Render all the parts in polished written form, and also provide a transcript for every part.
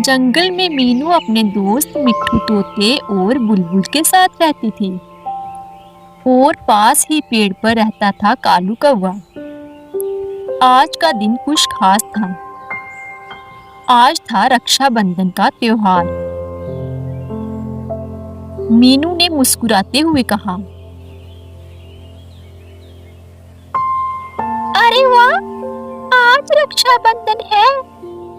जंगल में मीनू अपने दोस्त मिट्ठू तोते और बुलबुल के साथ रहती थी और पास ही पेड़ पर रहता था कालू कौवा। आज का दिन कुछ खास था। आज था रक्षाबंधन का त्योहार। मीनू ने मुस्कुराते हुए कहा, अरे वाह, आज रक्षाबंधन है।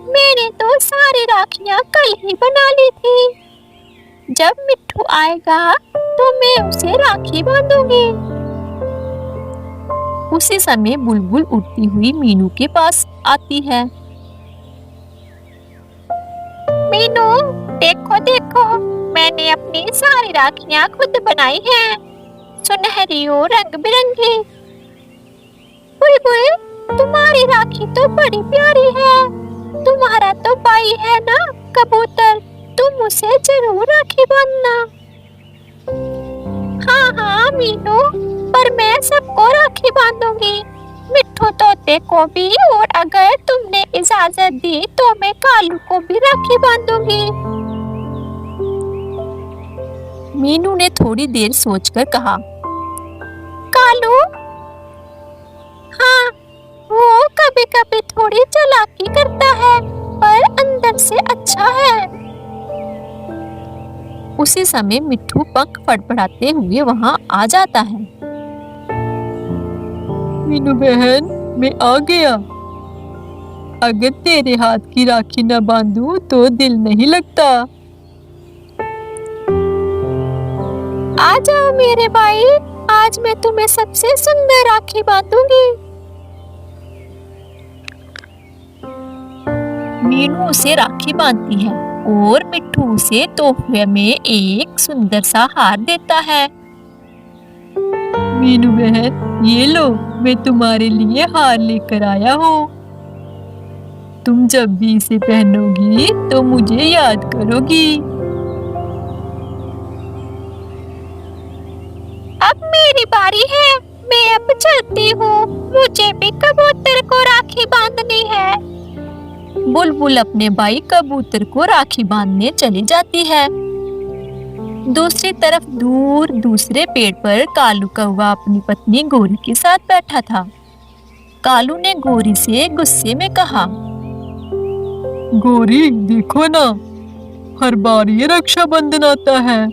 मैंने तो सारी राखियां कल ही बना ली थी। जब मिट्ठू आएगा तो मैं उसे राखी बांधूंगी। उसी समय बुलबुल उड़ती हुई मीनू के पास आती है। मीनू, देखो देखो, मैंने अपनी सारी राखियां खुद बनाई हैं, सुनहरी और रंग बिरंगी। बुलबुल, तुम्हारी राखी तो बड़ी प्यारी है। तुम्हारा तो भाई है ना कबूतर, तुम उसे जरूर राखी बांधना। हाँ हाँ मीनू, पर मैं सबको राखी बांधूंगी, मिट्ठू तोते को भी, और अगर तुमने इजाजत दी तो मैं कालू को भी राखी बांधूंगी। मीनू ने थोड़ी देर सोचकर कहा, कालू? हाँ, वो कभी कभी थोड़ी चालाकी करता है, पर अंदर से अच्छा है। उसी समय मिट्ठू पंख फड़फड़ाते हुए वहां आ जाता है। मीनू बहन, मैं आ गया। अगर तेरे हाथ की राखी न बांधूं तो दिल नहीं लगता। आ जाओ मेरे भाई, आज मैं तुम्हें सबसे सुंदर राखी बांधूंगी। मीनू उसे राखी बांधती है और मिट्ठू उसे तोहफे में एक सुंदर सा हार देता है। मीनू बहन, ये लो, मैं तुम्हारे लिए हार लेकर आया हूँ। तुम जब भी इसे पहनोगी तो मुझे याद करोगी। अब मेरी बारी है, मैं अब चलती हूँ, मुझे भी कबूतर को राखी बांधनी है। बुलबुल अपने भाई कबूतर को राखी बांधने चली जाती है। दूसरी तरफ दूर दूसरे पेड़ पर कालू कौवा अपनी पत्नी गोरी के साथ बैठा था। कालू ने गोरी से गुस्से में कहा, गोरी देखो ना, हर बार ये रक्षाबंधन आता है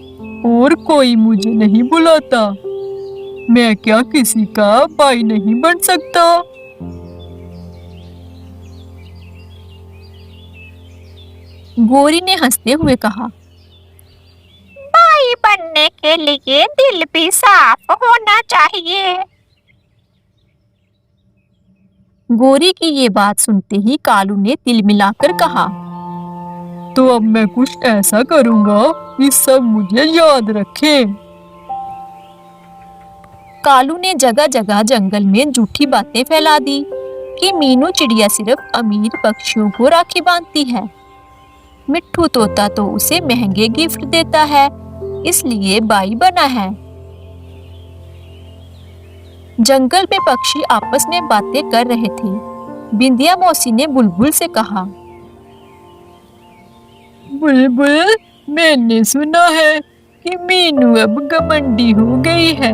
और कोई मुझे नहीं बुलाता। मैं क्या किसी का भाई नहीं बन सकता? गोरी ने हंसते हुए कहा, भाई बनने के लिए दिल भी साफ होना चाहिए। गोरी की ये बात सुनते ही कालू ने तिल मिलाकर कहा, तो अब मैं कुछ ऐसा करूंगा कि सब मुझे याद रखें। कालू ने जगह जगह जंगल में झूठी बातें फैला दी कि मीनू चिड़िया सिर्फ अमीर पक्षियों को राखी बांधती है। मिट्ठू तोता तो उसे महंगे गिफ्ट देता है, इसलिए भाई बना है। जंगल में पक्षी आपस में बातें कर रहे थे। बिंदिया मौसी ने बुलबुल से कहा, बुलबुल, मैंने सुना है कि मीनू अब घमंडी हो गई है।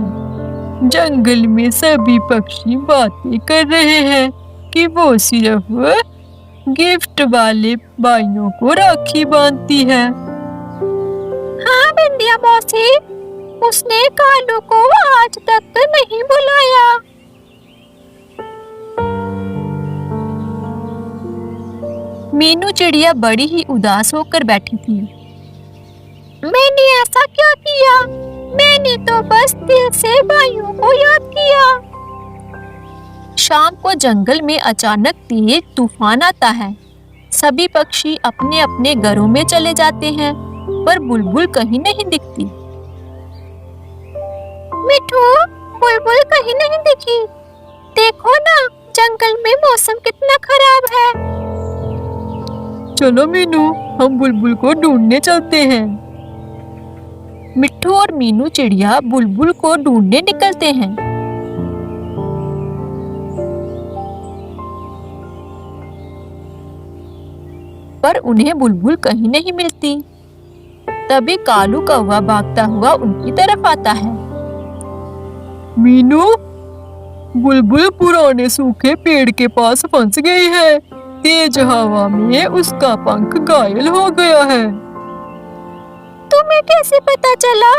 जंगल में सभी पक्षी बातें कर रहे हैं कि वो सिर्फ गिफ्ट वाले भाइयों को राखी बांधती है। हाँ बिंदिया मौसी, उसने कालू को आज तक नहीं बुलाया। मीनू चिड़िया बड़ी ही उदास होकर बैठी थी। मैंने ऐसा क्या किया? मैंने तो बस दिल से भाइयों को याद किया। शाम को जंगल में अचानक तेज तूफान आता है। सभी पक्षी अपने अपने घरों में चले जाते हैं, पर बुलबुल कहीं नहीं दिखती। मिट्ठू, बुलबुल कहीं नहीं दिखी। देखो ना, जंगल में मौसम कितना खराब है। चलो मीनू, हम बुलबुल को ढूंढने चलते हैं। मिट्ठू और मीनू चिड़िया बुलबुल को ढूंढने निकलते हैं। पर उन्हें बुलबुल कहीं नहीं मिलती। तभी कालू कौवा भागता हुआ उनकी तरफ आता है। मीनू, बुलबुल पुराने सूखे पेड़ के पास फंस गई है। तेज हवा में उसका पंख घायल हो गया है। तुम्हें कैसे पता चला?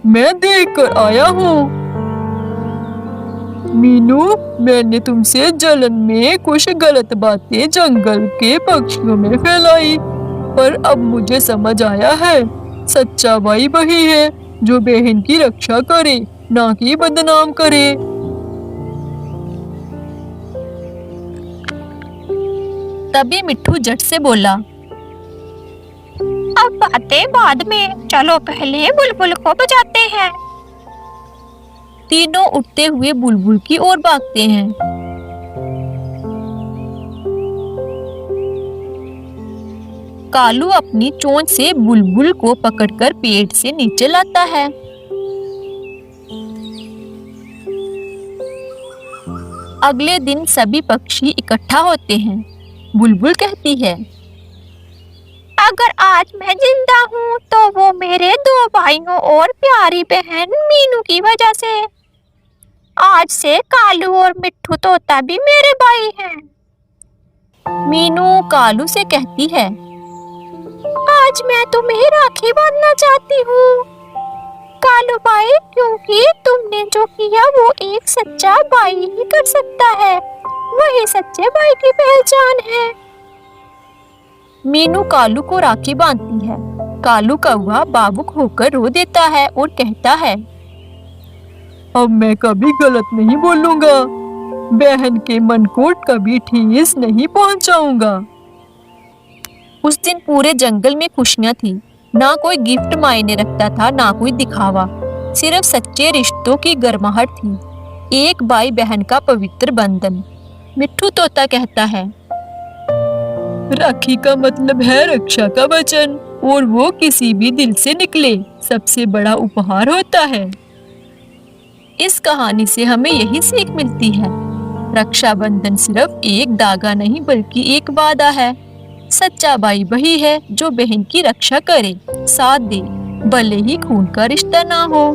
मैं देखकर आया हूँ। मीनू, मैंने तुमसे जलन में कुछ गलत बातें जंगल के पक्षियों में फैलाई, पर अब मुझे समझ आया है, सच्चा भाई वही है जो बहन की रक्षा करे, ना कि बदनाम करे। तभी मिट्ठू झट से बोला, अब बातें बाद में, चलो पहले बुलबुल को बचाते हैं। तीनों उठते हुए बुलबुल की ओर भागते हैं। कालू अपनी चोंच से बुलबुल को पकड़कर पेड़ से नीचे लाता है। अगले दिन सभी पक्षी इकट्ठा होते हैं। बुलबुल कहती है, अगर आज मैं जिंदा हूँ तो वो मेरे दो भाइयों और प्यारी बहन मीनू की वजह से। आज से कालू और मिट्ठू तोता भी मेरे भाई हैं। मीनू कालू से कहती है, आज मैं तुम्हें राखी बांधना चाहती हूँ कालू भाई, क्योंकि तुमने जो किया वो एक सच्चा भाई ही कर सकता है। वही सच्चे भाई की पहचान है। मीनू कालू को राखी बांधती है। कालू कौवा भावुक होकर रो देता है और कहता है, अब मैं कभी गलत नहीं बोलूंगा, बहन के मन को कभी ठेस नहीं पहुंचाऊंगा। उस दिन पूरे जंगल में खुशियां थी। ना कोई गिफ्ट मायने रखता था, ना कोई दिखावा, सिर्फ सच्चे रिश्तों की गर्माहट थी। एक भाई बहन का पवित्र बंधन। मिट्ठू तोता कहता है, राखी का मतलब है रक्षा का वचन, और वो किसी भी दिल से निकले सबसे बड़ा उपहार होता है। इस कहानी से हमें यही सीख मिलती है, रक्षाबंधन सिर्फ एक धागा नहीं बल्कि एक वादा है। सच्चा भाई वही है जो बहन की रक्षा करे, साथ दे, भले ही खून का रिश्ता ना हो।